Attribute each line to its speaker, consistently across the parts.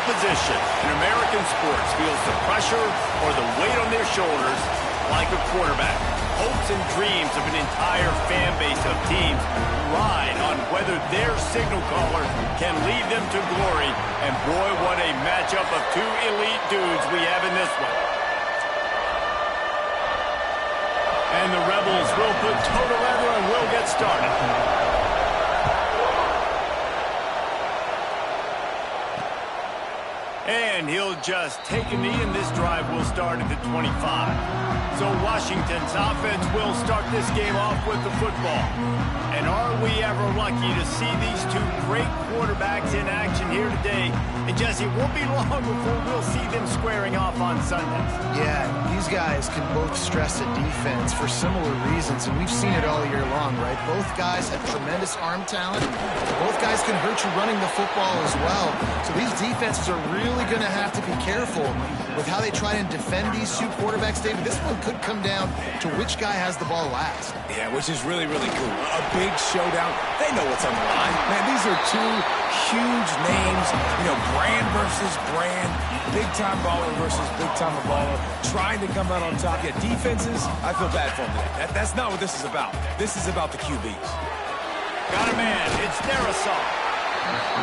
Speaker 1: position in American sports feels the pressure or the weight on their shoulders like a quarterback. Hopes and dreams of an entire fan base of teams ride on whether their signal caller can lead them to glory. And boy, what a matchup of two elite dudes we have in this one. And the Rebels will put toe to leather and will get started. And he'll just take a knee, and this drive will start at the 25. So Washington's offense will start this game off with the football. And are we ever lucky to see these two great quarterbacks in action here today? And Jesse, it won't be long before we'll see them squaring off on Sundays.
Speaker 2: Yeah, these guys can both stress a defense for similar reasons, and we've seen it all year long, right? Both guys have tremendous arm talent. Both guys can hurt you running the football as well. So these defenses are really going to have to be careful with how they try and defend these two quarterbacks, David. This one could come down to which guy has the ball last.
Speaker 3: Yeah, which is really, really cool. A big showdown. They know what's on the line. Man, these are two huge names. You know, brand versus brand. Big-time baller versus big-time baller. Trying to come out on top. Yeah, defenses, I feel bad for them today. That's not what this is about. This is about the QBs.
Speaker 1: Got a man. It's Darrisaw.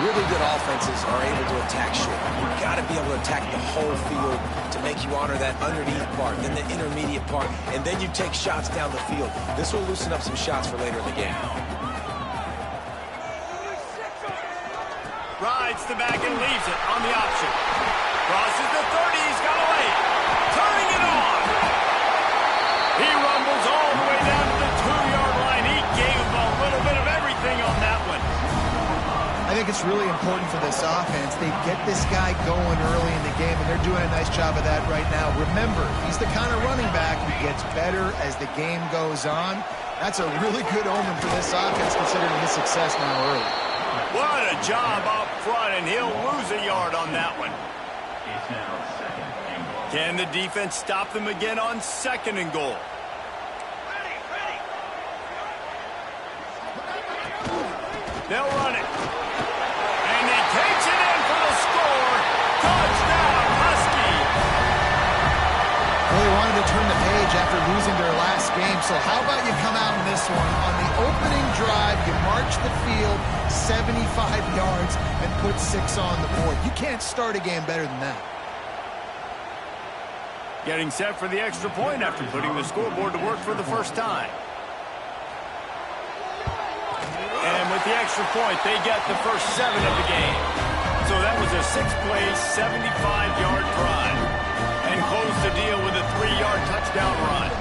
Speaker 3: Really good offenses are able to attack short. You've got to be able to attack the whole field to make you honor that underneath part, then the intermediate part, and then you take shots down the field. This will loosen up some shots for later in the game.
Speaker 1: Rides the back and leaves it on the option. Crosses the 30. He's got away. Turning it on. He rumbles all the way down to the 2-yard line. He gave him a little bit of everything on that one.
Speaker 2: I think it's really important for this offense. They get this guy going early in the game, and they're doing a nice job of that right now. Remember, he's the kind of running back who gets better as the game goes on. That's a really good omen for this offense, considering his success now early.
Speaker 1: What a job up front, and he'll lose a yard on that one. Can the defense stop them again on 2nd and goal? They'll run it. And he takes it in for the score. Touchdown, Husky.
Speaker 2: Well, they wanted to turn the page after losing their last game, so how about you come out in this one? On the opening drive, you march the field 75 yards and put 6 on the board. You can't start a game better than that.
Speaker 1: Getting set for the extra point after putting the scoreboard to work for the first time. And with the extra point, they get the first 7 of the game. So that was a 6-play, 75-yard drive. And close the deal with a 3-yard touchdown run.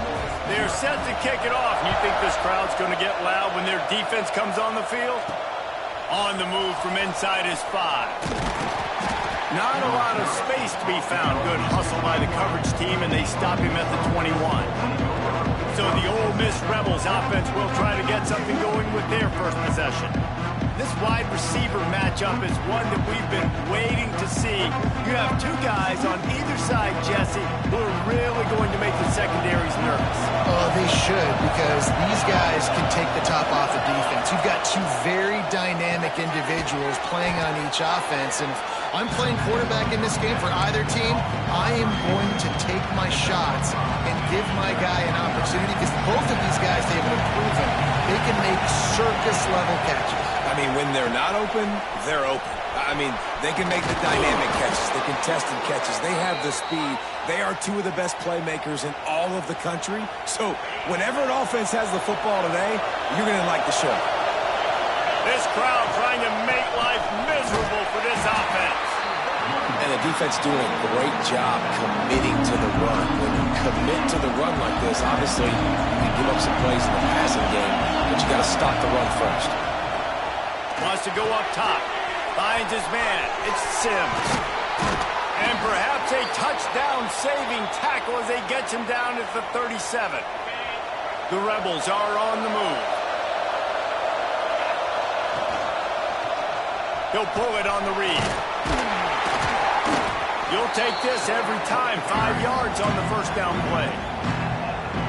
Speaker 1: They're set to kick it off. You think this crowd's going to get loud when their defense comes on the field? On the move from inside his 5. Not a lot of space to be found. Good hustle by the coverage team, and they stop him at the 21. So the Ole Miss Rebels offense will try to get something going with their first possession. This wide receiver matchup is one that we've been waiting to see. You have two guys on either side, Jesse, who are really going to make the secondaries nervous.
Speaker 2: Oh, they should, because these guys can take the top off the defense. You've got two very dynamic individuals playing on each offense, and if I'm playing quarterback in this game for either team, I am going to take my shots and give my guy an opportunity, because both of these guys, they have proven they can make circus-level catches.
Speaker 3: I mean, when they're not open, they're open. I mean, they can make the dynamic catches, the contested catches. They have the speed. They are two of the best playmakers in all of the country. So whenever an offense has the football today, you're going to like the show.
Speaker 1: This crowd trying to make life miserable for this offense.
Speaker 3: And the defense doing a great job committing to the run. When you commit to the run like this, obviously you can give up some plays in the passing game, but you got to stop the run first.
Speaker 1: Wants to go up top. Finds his man. It's Sims. And perhaps a touchdown-saving tackle as they get him down at the 37. The Rebels are on the move. He'll pull it on the read. You'll take this every time. 5 yards on the first down play.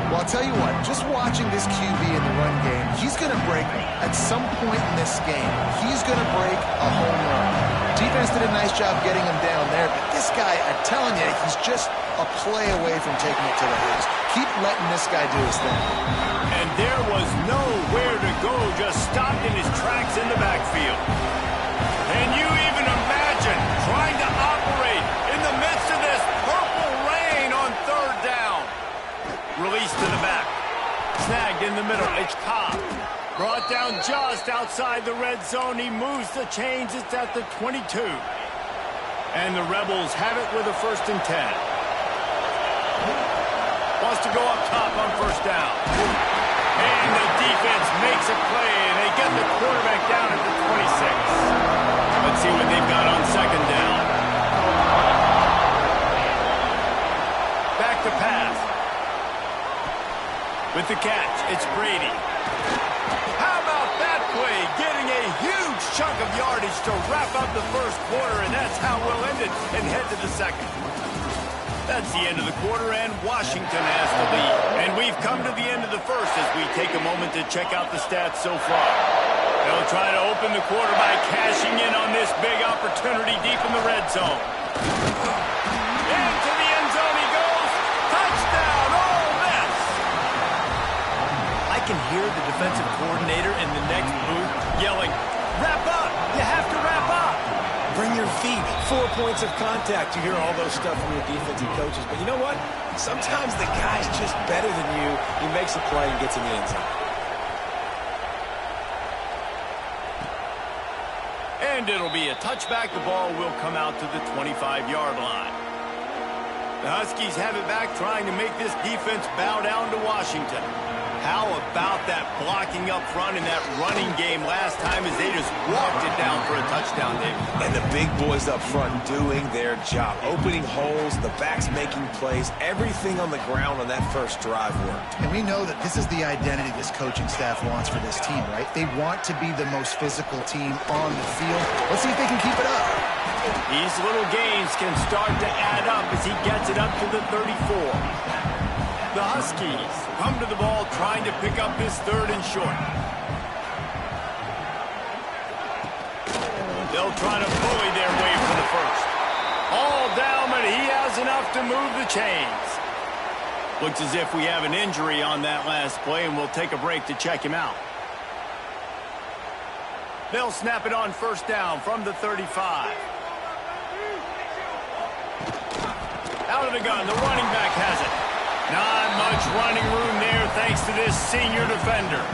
Speaker 2: Well, I'll tell you what, just watching this QB in the run game, he's going to break, at some point in this game, he's going to break a home run. Defense did a nice job getting him down there, but this guy, I'm telling you, he's just a play away from taking it to the house. Keep letting this guy do his thing.
Speaker 1: And there was nowhere to go, just stopped in his tracks in the backfield. Can you even imagine trying to operate in the midst of this purple rain on third down? Release to the back. Snagged in the middle. It's Cobb. Brought down just outside the red zone. He moves the chains. It's at the 22. And the Rebels have it with a 1st and 10. Wants to go up top on first down. And the defense makes a play, and they get the quarterback down at the 26. Let's see what they've got on second down. Back to pass. With the catch, it's Brady. How about that play? Getting a huge chunk of yardage to wrap up the first quarter, and that's how we'll end it and head to the second. That's the end of the quarter, and Washington has the lead. And we've come to the end of the first as we take a moment to check out the stats so far. They'll try to open the quarter by cashing in on this big opportunity deep in the red zone. Into the end zone he goes. Touchdown, Ole Miss! I can hear the defensive coordinator in the next booth yelling, "Wrap up! You have to wrap up!"
Speaker 3: Bring your feet. 4 points of contact. You hear all those stuff from your defensive coaches. But you know what? Sometimes the guy's just better than you. He makes a play and gets in the end zone.
Speaker 1: And it'll be a touchback. The ball will come out to the 25-yard line. The Huskies have it back, trying to make this defense bow down to Washington. How about that blocking up front in that running game last time as they just walked it down for a touchdown, David?
Speaker 3: And the big boys up front doing their job. Opening holes, the backs making plays. Everything on the ground on that first drive worked.
Speaker 2: And we know that this is the identity this coaching staff wants for this team, right? They want to be the most physical team on the field. Let's see if they can keep it up.
Speaker 1: These little gains can start to add up as he gets it up to the 34. The Huskies come to the ball trying to pick up this 3rd and short. They'll try to bully their way for the first. All down, but he has enough to move the chains. Looks as if we have an injury on that last play, and we'll take a break to check him out. They'll snap it on first down from the 35. Out of the gun, the running back has it. Not much running room there thanks to this senior defender.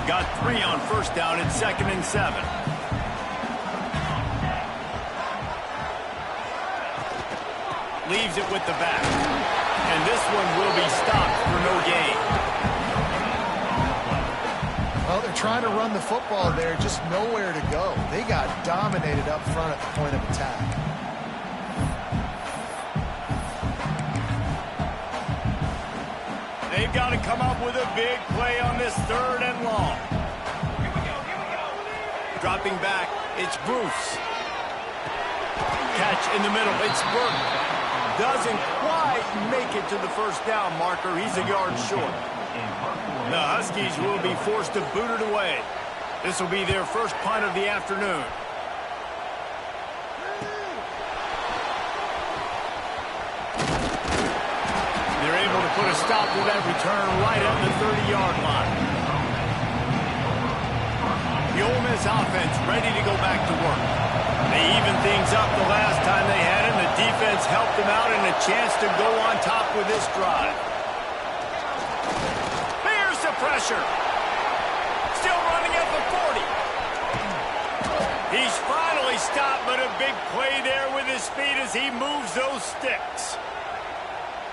Speaker 1: Got 3 on first down at 2nd and 7. Leaves it with the back. And this one will be stopped for no gain.
Speaker 2: Well, they're trying to run the football there, just nowhere to go. They got dominated up front at the point of attack.
Speaker 1: They've got to come up with a big play on this 3rd and long. Dropping back, it's Bruce. Catch in the middle, it's Burton. Doesn't quite make it to the first down marker. He's a yard short. The Huskies will be forced to boot it away. This will be their first punt of the afternoon. Put a stop to that return right at the 30-yard line. The Ole Miss offense ready to go back to work. They evened things up the last time they had it, and the defense helped them out and a chance to go on top with this drive. There's the pressure. Still running at the 40. He's finally stopped, but a big play there with his feet as he moves those sticks.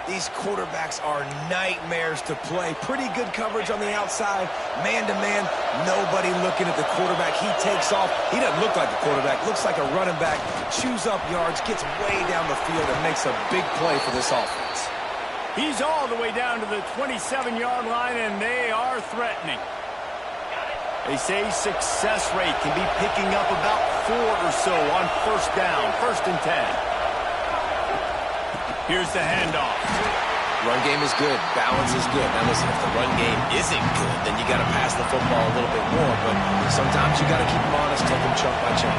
Speaker 3: These quarterbacks are nightmares to play. Pretty good coverage on the outside. Man-to-man, nobody looking at the quarterback. He takes off. He doesn't look like a quarterback. Looks like a running back. Chews up yards, gets way down the field, and makes a big play for this offense.
Speaker 1: He's all the way down to the 27-yard line, and they are threatening. They say success rate can be picking up about 4 or so on first down, 1st and 10. Here's the handoff.
Speaker 3: Run game is good. Balance is good. Now listen, if the run game isn't good, then you got to pass the football a little bit more. But sometimes you got to keep them honest, take them chunk by chunk.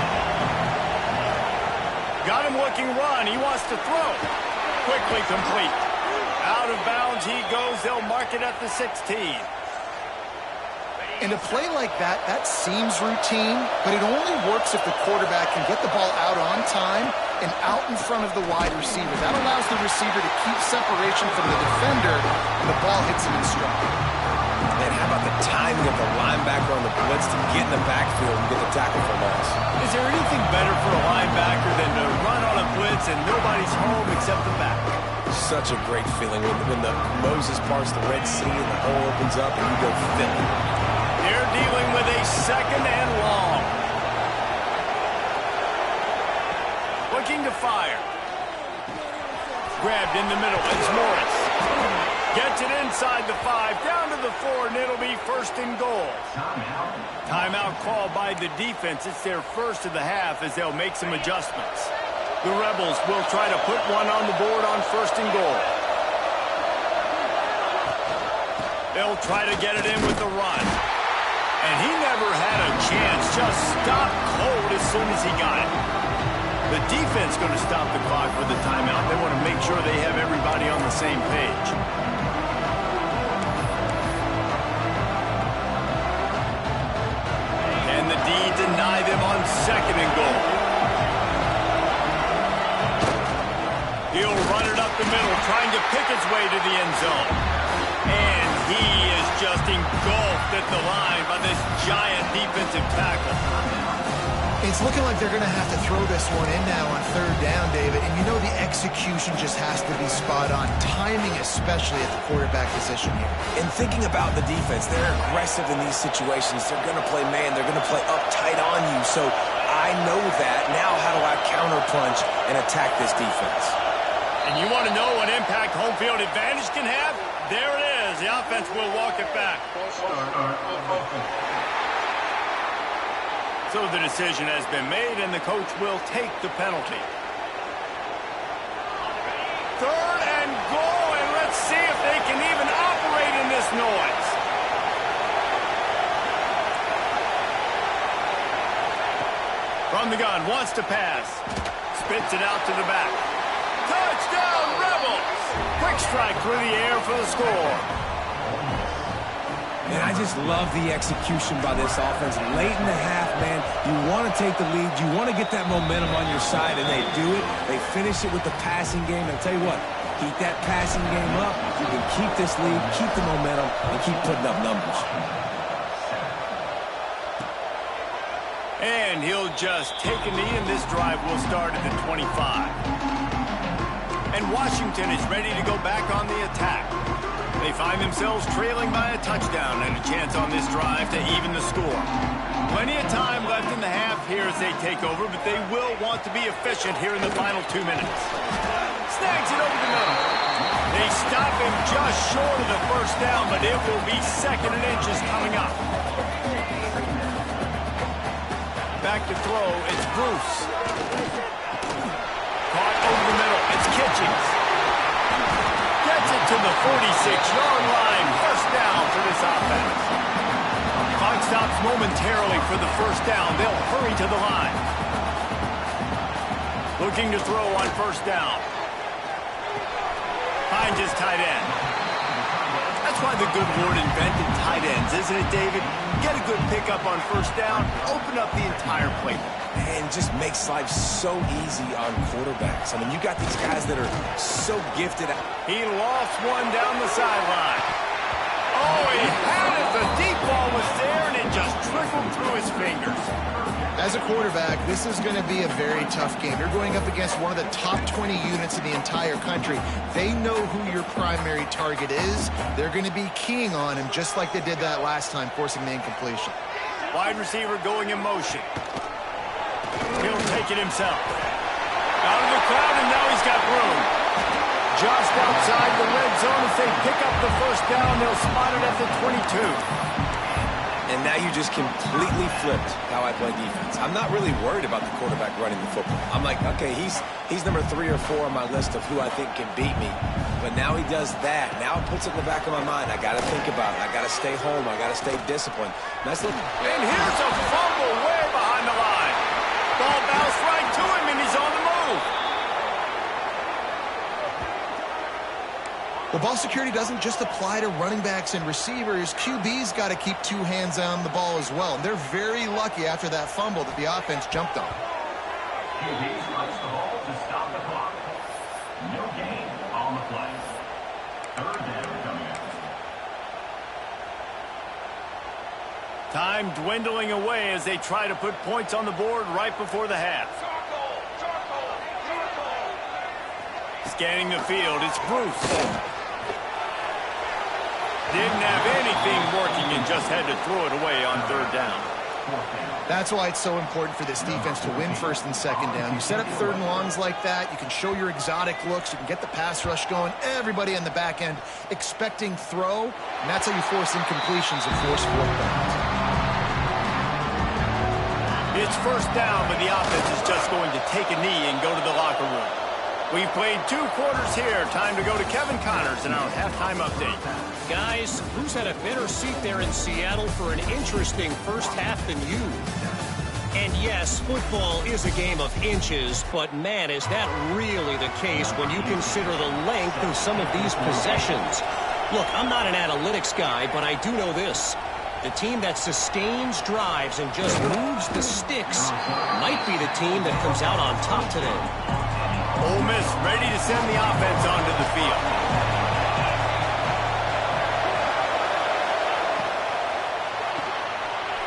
Speaker 1: Got him looking run. He wants to throw. Quickly complete. Out of bounds he goes. They'll mark it at the 16.
Speaker 2: And a play like that, that seems routine, but it only works if the quarterback can get the ball out on time and out in front of the wide receiver. That allows the receiver to keep separation from the defender, and the ball hits him in stride.
Speaker 3: And how about the timing of the linebacker on the blitz to get in the backfield and get the tackle for loss?
Speaker 1: Is there anything better for a linebacker than to run on a blitz and nobody's home except the back?
Speaker 3: Such a great feeling when the Moses parts the Red Sea and the hole opens up and you go fill it.
Speaker 1: They're dealing with a second and long. Looking to fire. Grabbed in the middle. It's Morris. Gets it inside the 5, down to the 4, and it'll be first and goal. Timeout called by the defense. It's their first of the half as they'll make some adjustments. The Rebels will try to put one on the board on first and goal. They'll try to get it in with the run. And he never had a chance, just stopped cold as soon as he got it. The defense going to stop the clock with the timeout. They want to make sure they have everybody on the same page. And the D deny them on second and goal. He'll run it up the middle, trying to pick his way to the end zone. And he is just engulfed at the line by this giant defensive tackle.
Speaker 2: It's looking like they're going to have to throw this one in now on third down, David. And you know the execution just has to be spot on. Timing especially at the quarterback position here.
Speaker 3: And thinking about the defense, they're aggressive in these situations. They're going to play man. They're going to play up tight on you. So I know that. Now how do I counterpunch and attack this defense?
Speaker 1: And you want to know what impact home field advantage can have? There it is. The offense will walk it back. So the decision has been made, and the coach will take the penalty. Third and goal, and let's see if they can even operate in this noise. From the gun, wants to pass. Spits it out to the back. Touchdown, Rebels! Quick strike through the air for the score.
Speaker 3: And I just love the execution by this offense. Late in the half, man, you want to take the lead. You want to get that momentum on your side, and they do it. They finish it with the passing game. And I'll tell you what, keep that passing game up. You can keep this lead, keep the momentum, and keep putting up numbers.
Speaker 1: And he'll just take a knee, and this drive will start at the 25. And Washington is ready to go back on the attack. They find themselves trailing by a touchdown and a chance on this drive to even the score. Plenty of time left in the half here as they take over, but they will want to be efficient here in the final 2 minutes. Snags it over the middle. They stop him just short of the first down, but it will be second and inches coming up. Back to throw, it's Bruce. Caught over the middle, it's Kitchens. Gets it to the 46-yard line. First down for this offense. Clock stops momentarily for the first down. They'll hurry to the line. Looking to throw on first down. Finds his tight end. That's why the good Lord invented tight ends, isn't it, David? Get a good pickup on first down, open up the entire playbook.
Speaker 3: And just makes life so easy on quarterbacks. I mean, you got these guys that are so gifted.
Speaker 1: He lofts one down the sideline. Oh, he had it. The deep ball was there, and it just trickled through his fingers.
Speaker 2: As a quarterback, this is going to be a very tough game. You're going up against one of the top 20 units in the entire country. They know who your primary target is. They're going to be keying on him just like they did that last time, forcing the incompletion.
Speaker 1: Wide receiver going in motion. He'll take it himself. Out of the crowd, and now he's got room. Just outside the red zone as they pick up the first down. They'll spot it at the 22.
Speaker 3: And now you just completely flipped how I play defense. I'm not really worried about the quarterback running the football. I'm like, okay, he's number 3 or 4 on my list of who I think can beat me. But now he does that. Now it puts it in the back of my mind. I got to think about it. I got to stay home. I got to stay disciplined. Nice little...
Speaker 1: And here's a fumble way behind the line. Ball bounced right to him, and he's on the move.
Speaker 2: Well, ball security doesn't just apply to running backs and receivers. QB's got to keep 2 hands on the ball as well. And they're very lucky after that fumble that the offense jumped on.
Speaker 4: QB strikes the ball to stop the clock. No gain on the play. 3rd down coming up.
Speaker 1: Time dwindling away as they try to put points on the board right before the half. Scanning the field, it's Bruce. Didn't have anything working and just had to throw it away on 3rd down.
Speaker 2: That's why it's so important for this defense to win 1st and 2nd down. You set up 3rd and longs like that, you can show your exotic looks, you can get the pass rush going, everybody on the back end expecting throw, and that's how you force incompletions and force 4th downs.
Speaker 1: It's 1st down, but the offense is just going to take a knee and go to the locker room. We've played 2 quarters here. Time to go to Kevin Connors in our halftime update.
Speaker 5: Guys, who's had a better seat there in Seattle for an interesting first half than you? And yes, football is a game of inches, but man, is that really the case when you consider the length of some of these possessions. Look, I'm not an analytics guy, but I do know this. The team that sustains drives and just moves the sticks might be the team that comes out on top today.
Speaker 1: Ole Miss ready to send the offense onto the field.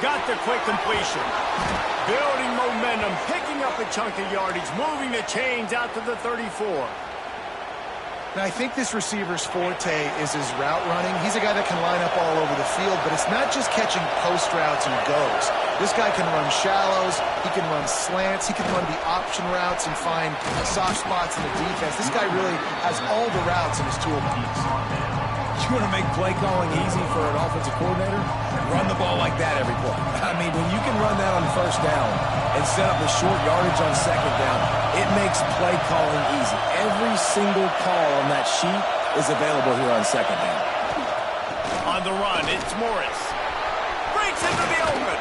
Speaker 1: Got the quick completion. Building momentum, picking up a chunk of yardage, moving the chains out to the 34.
Speaker 2: Now, I think this receiver's forte is his route running. He's a guy that can line up all over the field, but it's not just catching post routes and goes. This guy can run shallows, he can run slants, he can run the option routes and find soft spots in the defense. This guy really has all the routes in his toolbox.
Speaker 3: You want to make play calling easy for an offensive coordinator? Run the ball like that every play. I mean, when you can run that on 1st down and set up a short yardage on 2nd down, it makes play calling easy. Every single call on that sheet is available here on 2nd down.
Speaker 1: On the run, it's Morris. Breaks into the open.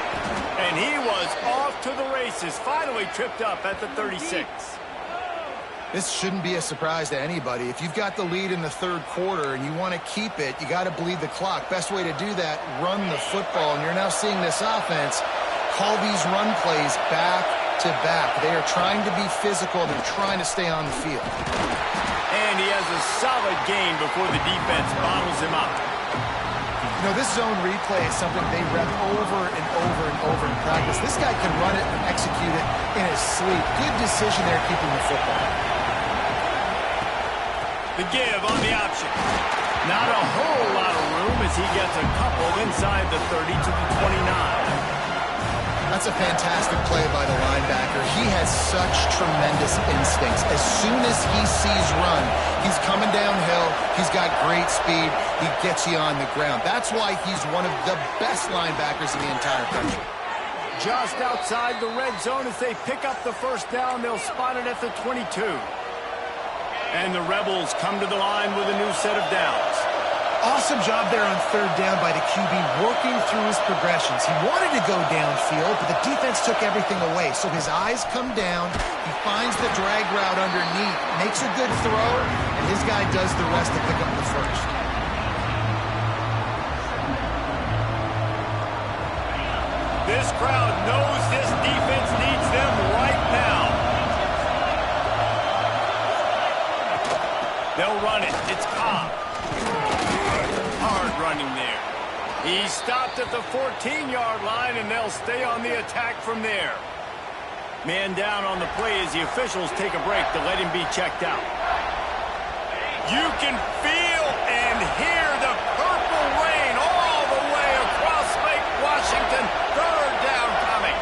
Speaker 1: And he was off to the races. Finally tripped up at the 36.
Speaker 2: This shouldn't be a surprise to anybody. If you've got the lead in the 3rd quarter and you want to keep it, you got to bleed the clock. Best way to do that, run the football. And you're now seeing this offense call these run plays back to back. They are trying to be physical. They're trying to stay on the field.
Speaker 1: And he has a solid gain before the defense bottles him up.
Speaker 2: You know, this zone replay is something they rep over and over and over in practice. This guy can run it and execute it in his sleep. Good decision there keeping the football.
Speaker 1: The give on the option. Not a whole lot of room as he gets a couple inside the 30 to the 29.
Speaker 2: That's a fantastic play by the linebacker. He has such tremendous instincts. As soon as he sees run, he's coming downhill. He's got great speed. He gets you on the ground. That's why he's one of the best linebackers in the entire country.
Speaker 1: Just outside the red zone as they pick up the 1st down. They'll spot it at the 22. And the Rebels come to the line with a new set of downs.
Speaker 2: Awesome job there on 3rd down by the QB, working through his progressions. He wanted to go downfield, but the defense took everything away. So his eyes come down, he finds the drag route underneath, makes a good throw, and his guy does the rest to pick up the 1st.
Speaker 1: This crowd knows this defense needs them right now. They'll run it. It's Cobb. Hard running there. He stopped at the 14-yard line, and they'll stay on the attack from there. Man down on the play as the officials take a break to let him be checked out. You can feel and hear the purple rain all the way across Lake Washington. 3rd down coming.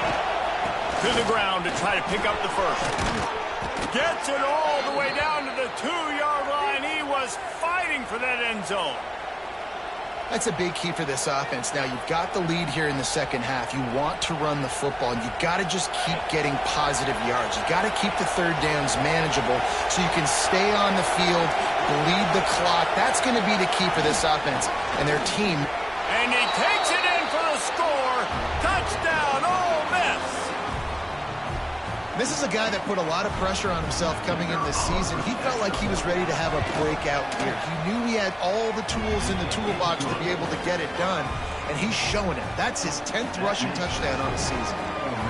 Speaker 1: To the ground to try to pick up the 1st. Gets it all the way down to the 2-yard line. He was fighting for that end zone.
Speaker 2: That's a big key for this offense. Now, you've got the lead here in the second half. You want to run the football, and you've got to just keep getting positive yards. You've got to keep the third downs manageable so you can stay on the field, bleed the clock. That's going to be the key for this offense and their team.
Speaker 1: And he takes it in for the score. Touchdown, Ole Miss.
Speaker 2: This is a guy that put a lot of pressure on himself coming into this season. He felt like he was ready to have a breakout year. He knew he had all the tools in the toolbox to be able to get it done, and he's showing it. That's his 10th rushing touchdown on the season.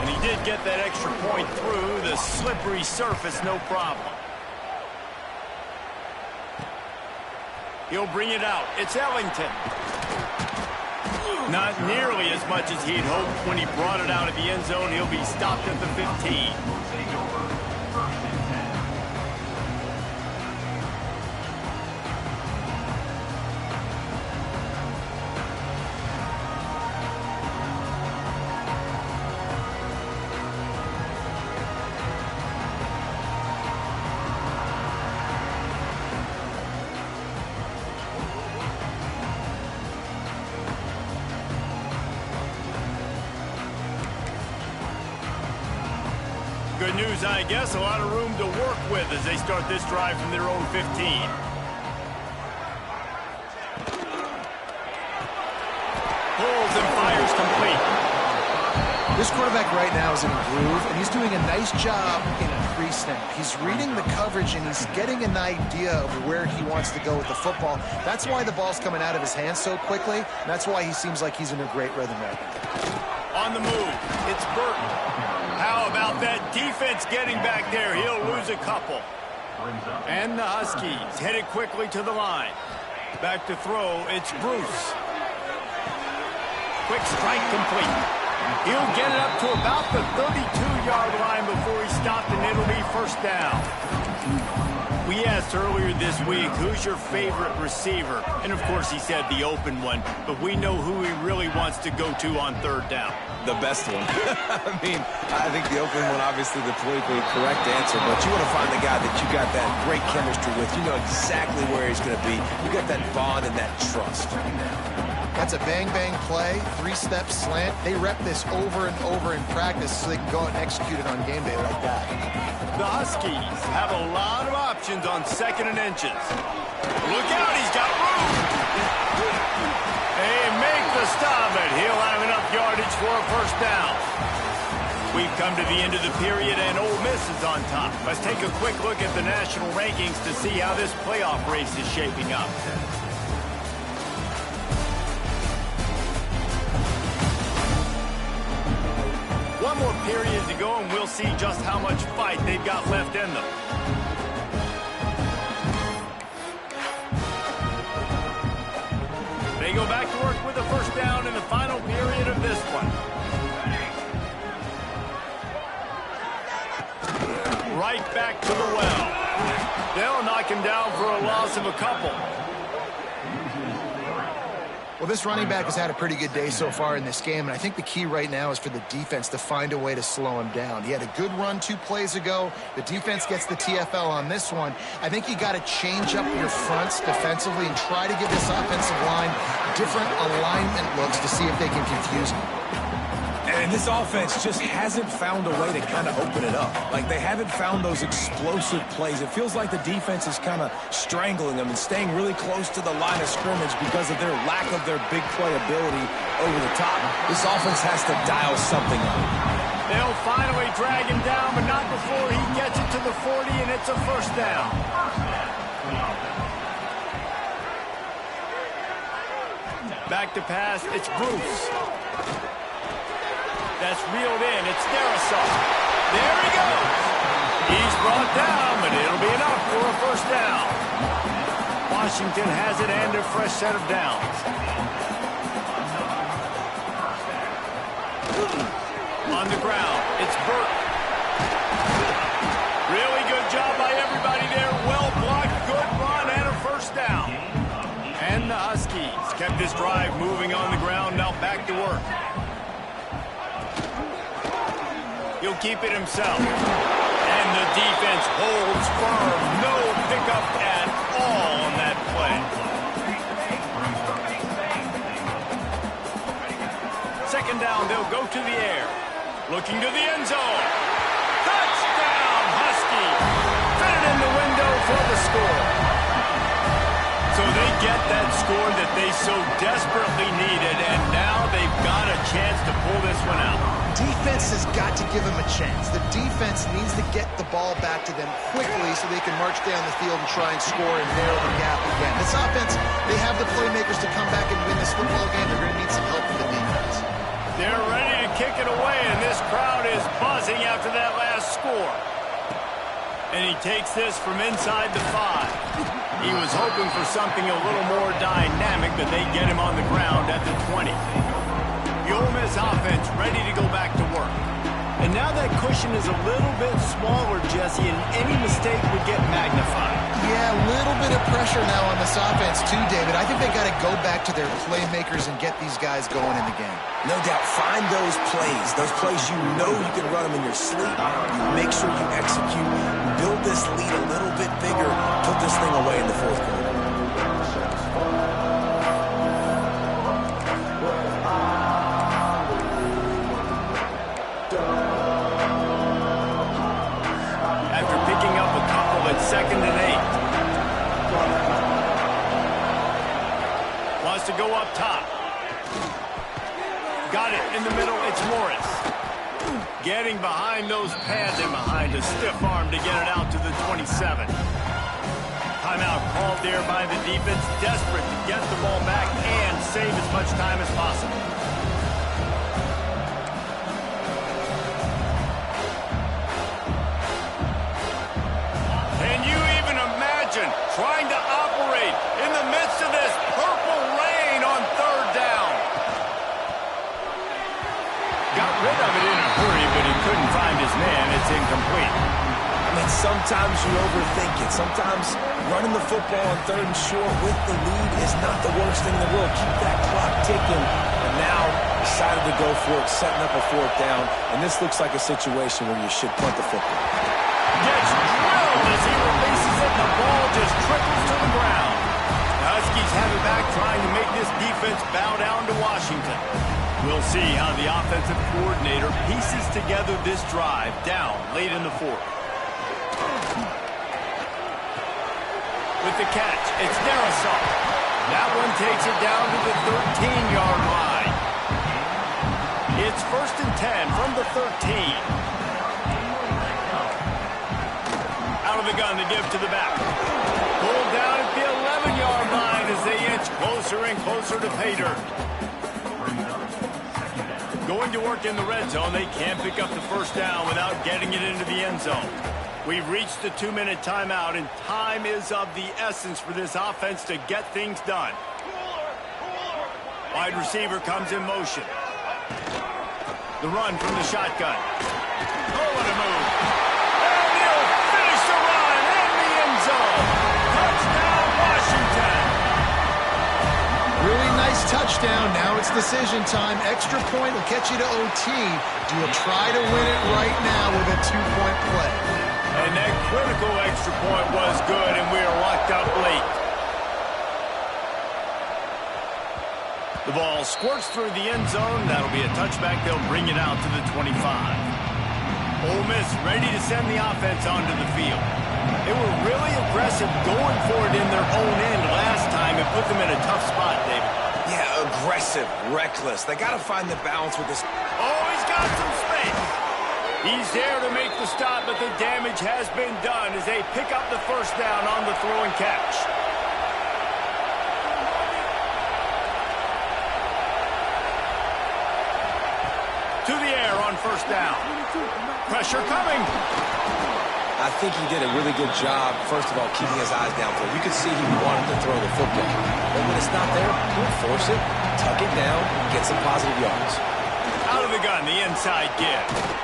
Speaker 1: And he did get that extra point through the slippery surface, no problem. He'll bring it out. It's Ellington. Not nearly as much as he'd hoped when he brought it out of the end zone. He'll be stopped at the 15. Good news, I guess. A lot of room to work with as they start this drive from their own 15. Pulls and fires complete.
Speaker 2: This quarterback right now is in a groove, and he's doing a nice job in pre-snap. He's reading the coverage, and he's getting an idea of where he wants to go with the football. That's why the ball's coming out of his hands so quickly, and that's why he seems like he's in a great rhythm right now.
Speaker 1: On the move, it's Burton. How about that defense getting back there? He'll lose a couple. And the Huskies headed quickly to the line. Back to throw, it's Bruce. Quick strike complete. He'll get it up to about the 32-yard line before he stopped, and it'll be first down. We asked earlier this week, who's your favorite receiver? And, of course, he said the open one, but we know who he really wants to go to on third down.
Speaker 3: The best one. I mean, I think the open one, obviously the politically correct answer, but you want to find the guy that you got that great chemistry with. You know exactly where he's going to be. You got that bond and that trust.
Speaker 2: That's a bang-bang play, three-step slant. They rep this over and over in practice so they can go out and execute it on game day like that.
Speaker 1: The Huskies have a lot of options on second and inches. Look out, he's got room. They make the stop, but he'll have enough yardage for a first down. We've come to the end of the period, and Ole Miss is on top. Let's take a quick look at the national rankings to see how this playoff race is shaping up. One more period to go, and we'll see just how much fight they've got left in them. They go back to work with a first down in the final period of this one. Right back to the well. They'll knock him down for a loss of a couple.
Speaker 2: Well, this running back has had a pretty good day so far in this game, and I think the key right now is for the defense to find a way to slow him down. He had a good run 2 plays ago. The defense gets the TFL on this one. I think you got to change up your fronts defensively and try to give this offensive line different alignment looks to see if they can confuse him.
Speaker 3: And this offense just hasn't found a way to kind of open it up. Like, they haven't found those explosive plays. It feels like the defense is kind of strangling them and staying really close to the line of scrimmage because of their lack of their big play ability over the top. This offense has to dial something up.
Speaker 1: They'll finally drag him down, but not before he gets it to the 40, and it's a first down. Back to pass, it's Bruce. That's reeled in. It's Darrisaw. There he goes. He's brought down, but it'll be enough for a first down. Washington has it and a fresh set of downs. On the ground, it's Burke. Really good job by everybody there. Well blocked, good run, and a first down. And the Huskies kept this drive moving on the ground. Now back to work. He'll keep it himself. And the defense holds firm. No pickup at all on that play. to the air. Looking to the end zone. Touchdown, Husky. Fitted in the window for the score. So they get that score that they so desperately needed, and now they've got a chance to pull this one out.
Speaker 2: Defense has got to give them a chance. The defense needs to get the ball back to them quickly so they can march down the field and try and score and narrow the gap again. This offense, they have the playmakers to come back and win this football game. They're going to need some help from the defense.
Speaker 1: They're ready to kick it away, and this crowd is buzzing after that last score. And he takes this from inside the 5. He was hoping for something a little more dynamic, but they get him on the ground at the 20. The Ole Miss offense ready to go back to work. And now that cushion is a little bit smaller, Jesse, and any mistake would get magnified.
Speaker 2: Yeah, a little bit of pressure now on this offense too, David. I think they got to go back to their playmakers and get these guys going in the game.
Speaker 3: No doubt. Find those plays you know you can run them in your sleep. You make sure you execute. Build this lead a little bit bigger. Put this thing away in the fourth quarter.
Speaker 1: After picking up a couple at 2nd and 8. Wants to go up top. Got it in the middle. It's Morris. Getting behind those pads and behind a stiff arm to get it out to the 27. Timeout called there by the defense. Desperate to get the ball back and save as much time as possible. Can you even imagine trying to operate in the midst of this purple rain on 3rd down? Got rid of it in a hurry, but he couldn't find his man. It's incomplete.
Speaker 3: I mean, sometimes you overthink it. Sometimes running the football on 3rd and short with the lead is not the worst thing in the world. Keep that clock ticking. And now decided to go for it, setting up a 4th down. And this looks like a situation where you should punt the football.
Speaker 1: Gets drilled as he releases it. The ball just trickles to the ground. The Huskies have it back, trying to make this defense bow down to Washington. We'll see how the offensive coordinator pieces together this drive down late in the 4th. With the catch, it's Darrisaw. That one takes it down to the 13-yard line. It's 1st and 10 from the 13. Out of the gun to give to the back. Pulled down at the 11-yard line as they inch closer and closer to pay dirt. Going to work in the red zone, they can't pick up the 1st down without getting it into the end zone. We've reached the 2-minute timeout, and time is of the essence for this offense to get things done. Wide receiver comes in motion. The run from the shotgun. Oh, what a move. And he'll finish the run in the end zone. Touchdown, Washington.
Speaker 2: Really nice touchdown. Now it's decision time. Extra point will get you to OT. Do you try to win it right now with a 2-point play?
Speaker 1: And that critical extra point was good, and we are locked up late. The ball squirts through the end zone. That'll be a touchback. They'll bring it out to the 25. Ole Miss ready to send the offense onto the field. They were really aggressive going for it in their own end last time and put them in a tough spot, David.
Speaker 3: Yeah, aggressive, reckless. They got to find the balance with this.
Speaker 1: Oh, he's got some space. He's there to make the stop, but the damage has been done as they pick up the 1st down on the throw and catch. To the air on 1st down. Pressure coming.
Speaker 3: I think he did a really good job, first of all, keeping his eyes downfield. You could see he wanted to throw the football. But when it's not there, don't force it. Tuck it down, get some positive yards.
Speaker 1: Out of the gun, the inside give.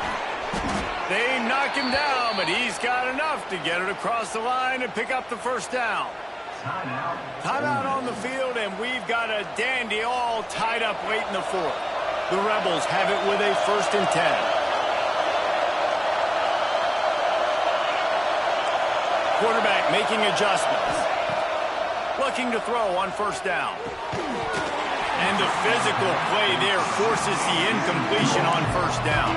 Speaker 1: They knock him down, but he's got enough to get it across the line and pick up the 1st down. Timeout on the field, and we've got a dandy all tied up late in the 4th. The Rebels have it with a 1st and 10. Quarterback making adjustments. Looking to throw on 1st down. And the physical play there forces the incompletion on first down.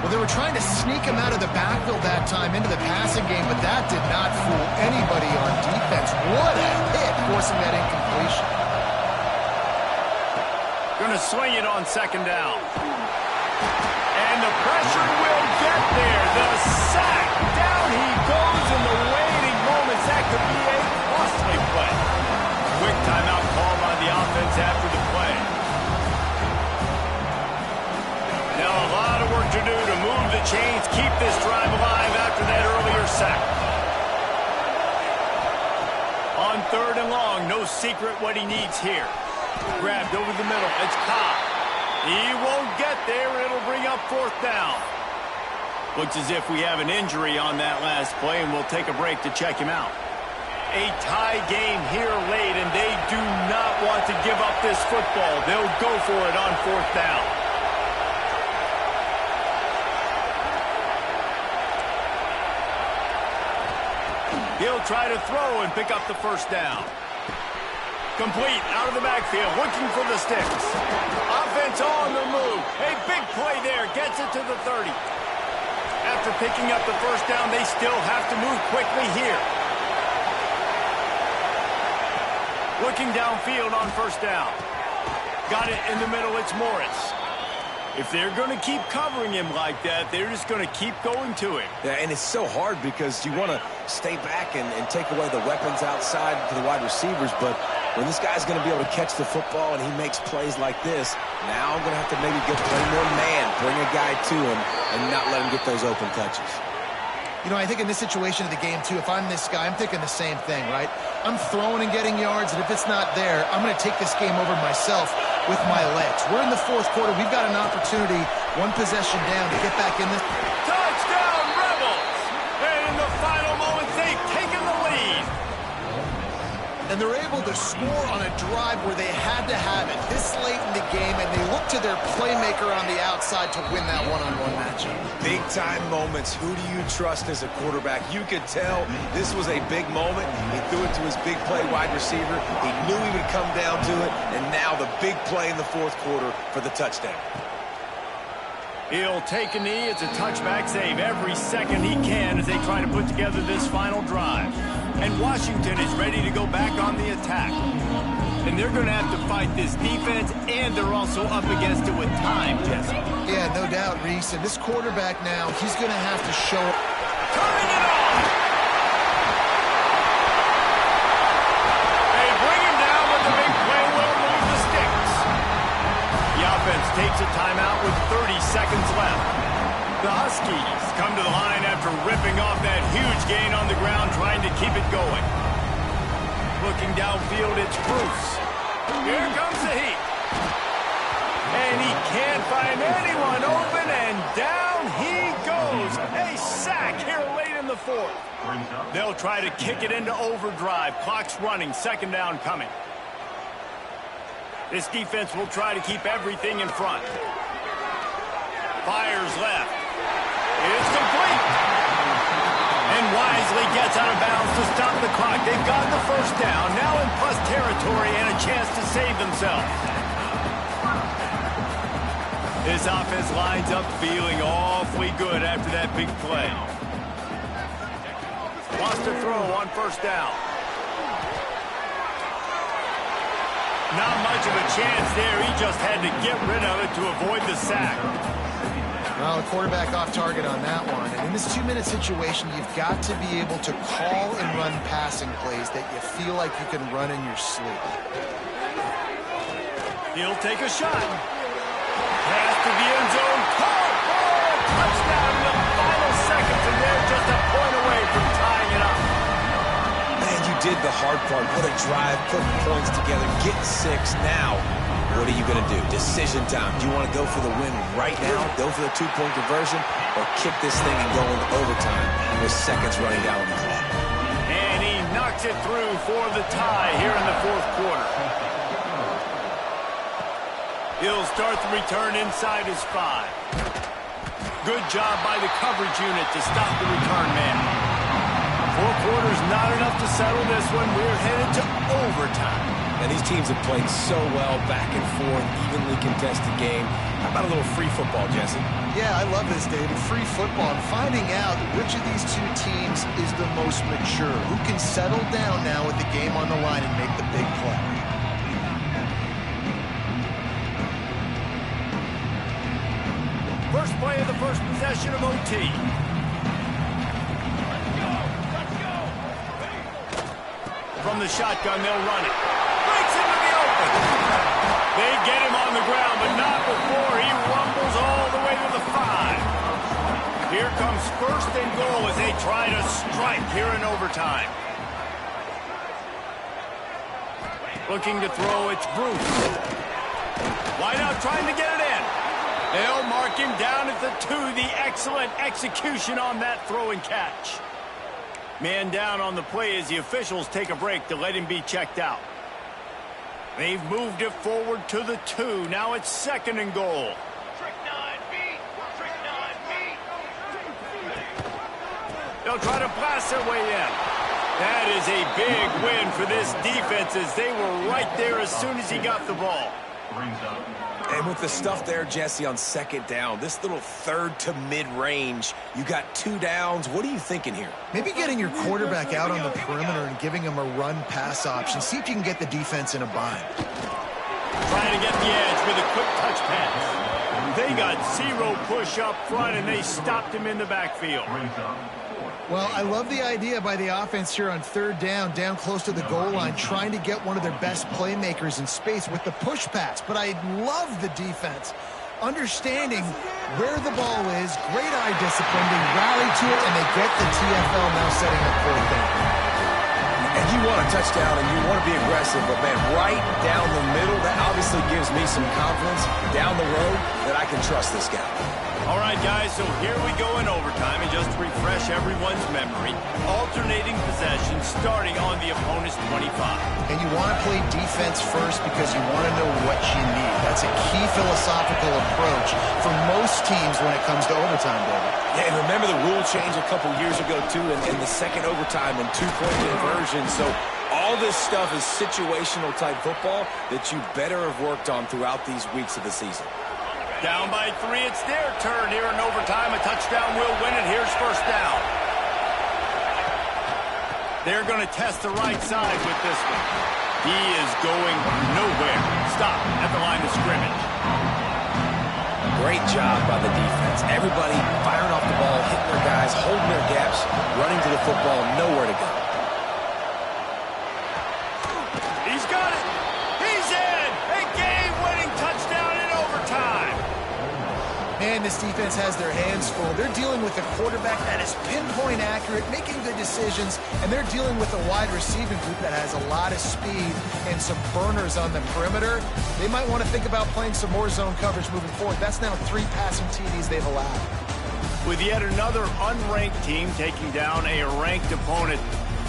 Speaker 2: Well, they were trying to sneak him out of the backfield that time into the passing game, but that did not fool anybody on defense. What a hit, forcing that incompletion.
Speaker 1: Going to swing it on second down. And the pressure will get there. The sack. Down he goes in the waiting moments. That could be a costly play. Quick timeout called by the offense after the play. Now a lot of work to do to move the chains, keep this drive alive after that earlier sack. On third and long, no secret what he needs here. Grabbed over the middle. It's Cobb. He won't get there. It'll bring up fourth down. Looks as if we have an injury on that last play, and we'll take a break to check him out. A tie game here late, and they do not want to give up this football. They'll go for it on fourth down. He'll try to throw and pick up the first down. Complete out of the backfield, looking for the sticks. Offense on the move. A big play there, gets it to the 30. After picking up the first down, they still have to move quickly here. Looking downfield on first down. Got it in the middle, it's Morris. If they're going to keep covering him like that, they're just going to keep going to him.
Speaker 3: Yeah, and it's so hard because you want to stay back and take away the weapons outside to the wide receivers, but when this guy's going to be able to catch the football and he makes plays like this, now I'm going to have to maybe play more man, bring a guy to him, and not let him get those open touches.
Speaker 2: You know, I think in this situation of the game, too, if I'm this guy, I'm thinking the same thing, right? I'm throwing and getting yards, and if it's not there, I'm going to take this game over myself with my legs. We're in the fourth quarter. We've got an opportunity, one possession down, to get back in this.
Speaker 1: Touchdown, Rebels! And in the final moments, they've taken the lead.
Speaker 2: And they're able to score on a drive where they had to have it this late in the game, and they look to their playmaker on the outside to win that one-on-one matchup.
Speaker 3: Big-time moments. Who do you trust as a quarterback? You could tell this was a big moment. He threw it to his big play wide receiver. He knew he would come down to it, and now the big play in the fourth quarter for the touchdown.
Speaker 1: He'll take a knee. It's a touchback save every second he can as they try to put together this final drive. And Washington is ready to go back on the attack. And they're going to have to fight this defense, and they're also up against it with time, Jesse.
Speaker 2: Yeah, no doubt, Reese. And this quarterback now, he's going to have to show it.
Speaker 1: Turning it on! They bring him down, but the big play will move the sticks. The offense takes a timeout with 30 seconds left. The Huskies come to the line after ripping off that huge gain on the ground, trying to keep it going. Looking downfield, it's Bruce. Here comes the heat. And he can't find anyone open, and down he goes. A sack here late in the fourth. They'll try to kick it into overdrive. Clock's running, second down coming. This defense will try to keep everything in front. Fires left. It's complete. And wisely gets out of bounds to stop the clock. They've got the first down, now in plus territory and a chance to save themselves. This offense lines up feeling awfully good after that big play. Wants to throw on first down. Not much of a chance there. He just had to get rid of it to avoid the sack.
Speaker 2: Well, the quarterback off target on that one. And in this 2-minute situation, you've got to be able to call and run passing plays that you feel like you can run in your sleep.
Speaker 1: He'll take a shot. Pass to the end zone. Caught. Touchdown in the final seconds, and they're just a point away from tying it up.
Speaker 3: Man, you did the hard part. What a drive, putting points together, getting 6 now. What are you going to do? Decision time. Do you want to go for the win right now, go for the 2-point conversion, or kick this thing and go into overtime with seconds running down on the clock?
Speaker 1: And he knocks it through for the tie here in the fourth quarter. He'll start the return inside his 5. Good job by the coverage unit to stop the return man. 4 quarters not enough to settle this one. We're headed to overtime.
Speaker 3: And these teams have played so well, back and forth, evenly contested game. How about a little free football, Jesse?
Speaker 2: Yeah, I love this, David. Free football and finding out which of these two teams is the most mature. Who can settle down now with the game on the line and make the big play.
Speaker 1: First play of the first possession of OT. From the shotgun, they'll run it. Breaks into the open. They get him on the ground, but not before he rumbles all the way to the 5. Here comes first and goal as they try to strike here in overtime. Looking to throw, it's Bruce. Wide out trying to get it in. They'll mark him down at the 2. The excellent execution on that throw and catch. Man down on the play as the officials take a break to let him be checked out. They've moved it forward to the 2. Now it's second and goal. They'll try to blast their way in. That is a big win for this defense as they were right there as soon as he got the ball.
Speaker 3: And with the stuff there, Jesse, on second down, this little third to mid-range, you got 2 downs. What are you thinking here?
Speaker 2: Maybe getting your quarterback out on the perimeter and giving him a run-pass option. See if you can get the defense in a bind.
Speaker 1: Trying to get the edge with a quick touch pass. They got 0 push up front, and they stopped him in the backfield.
Speaker 2: Well, I love the idea by the offense here on third down close to the goal line, trying to get one of their best playmakers in space with the push pass. But I love the defense, understanding where the ball is, great eye discipline, they rally to it, and they get the TFL now setting up fourth down.
Speaker 3: And you want a touchdown and you want to be aggressive, but, man, right down the middle, that obviously gives me some confidence down the road that I can trust this guy.
Speaker 1: All right, guys, so here we go in overtime, and just to refresh everyone's memory, alternating possession starting on the opponent's 25.
Speaker 2: And you want to play defense first because you want to know what you need. That's a key philosophical approach for most teams when it comes to overtime, David.
Speaker 3: Yeah, and remember the rule change a couple years ago, too, in the second overtime and 2-point conversion. So all this stuff is situational type football that you better have worked on throughout these weeks of the season.
Speaker 1: Down by 3, it's their turn here in overtime. A touchdown will win it. Here's first down. They're going to test the right side with this one. He is going nowhere. Stop at the line of scrimmage.
Speaker 3: Great job by the defense. Everybody firing off the ball, hitting their guys, holding their gaps, running to the football, nowhere to go.
Speaker 1: He's got it. He's in. A game-winning touchdown in overtime.
Speaker 2: Man, this defense has their hands full. They're dealing with a quarterback that is pinpoint accurate, making good decisions, and they're dealing with a wide receiving group that has a lot of speed and some burners on the perimeter. They might want to think about playing some more zone coverage moving forward. That's now 3 passing TDs they've allowed.
Speaker 1: With yet another unranked team taking down a ranked opponent,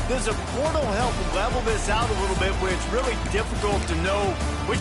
Speaker 1: does a portal help level this out a little bit where it's really difficult to know which